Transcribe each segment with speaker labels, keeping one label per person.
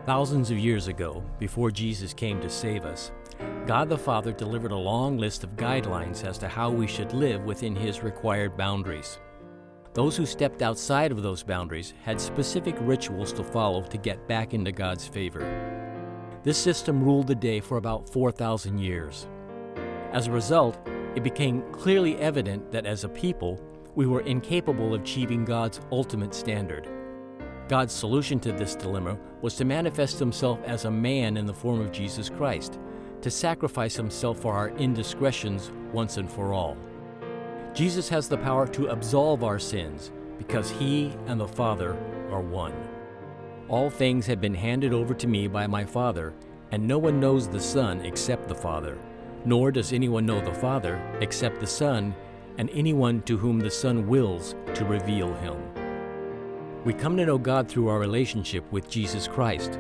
Speaker 1: Thousands of years ago, before Jesus came to save us, God the Father delivered a long list of guidelines as to how we should live within His required boundaries. Those who stepped outside of those boundaries had specific rituals to follow to get back into God's favor. This system ruled the day for about 4,000 years. As a result, it became clearly evident that as a people, we were incapable of achieving God's ultimate standard. God's solution to this dilemma was to manifest Himself as a man in the form of Jesus Christ, to sacrifice Himself for our indiscretions once and for all. Jesus has the power to absolve our sins because He and the Father are one. All things have been handed over to me by my Father, and no one knows the Son except the Father, nor does anyone know the Father except the Son, and anyone to whom the Son wills to reveal Him. We come to know God through our relationship with Jesus Christ.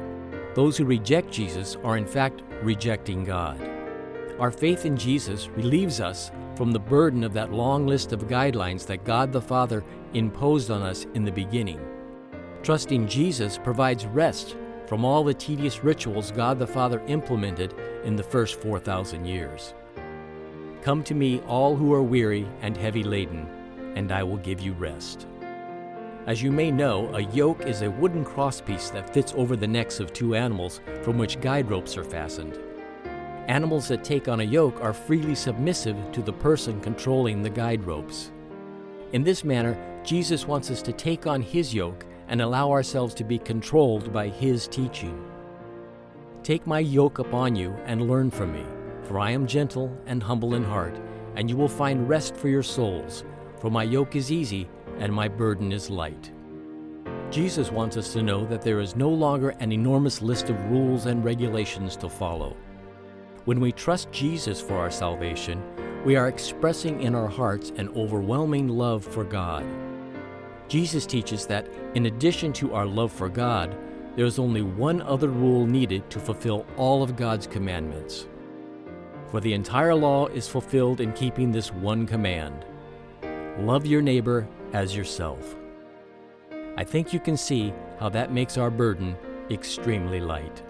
Speaker 1: Those who reject Jesus are in fact rejecting God. Our faith in Jesus relieves us from the burden of that long list of guidelines that God the Father imposed on us in the beginning. Trusting Jesus provides rest from all the tedious rituals God the Father implemented in the first 4,000 years. Come to me, all who are weary and heavy laden, and I will give you rest. As you may know, a yoke is a wooden crosspiece that fits over the necks of two animals from which guide ropes are fastened. Animals that take on a yoke are freely submissive to the person controlling the guide ropes. In this manner, Jesus wants us to take on His yoke and allow ourselves to be controlled by His teaching. Take my yoke upon you and learn from me, for I am gentle and humble in heart, and you will find rest for your souls, for my yoke is easy and my burden is light. Jesus wants us to know that there is no longer an enormous list of rules and regulations to follow. When we trust Jesus for our salvation, we are expressing in our hearts an overwhelming love for God. Jesus teaches that in addition to our love for God, there is only one other rule needed to fulfill all of God's commandments. For the entire law is fulfilled in keeping this one command: love your neighbor as yourself. I think you can see how that makes our burden extremely light.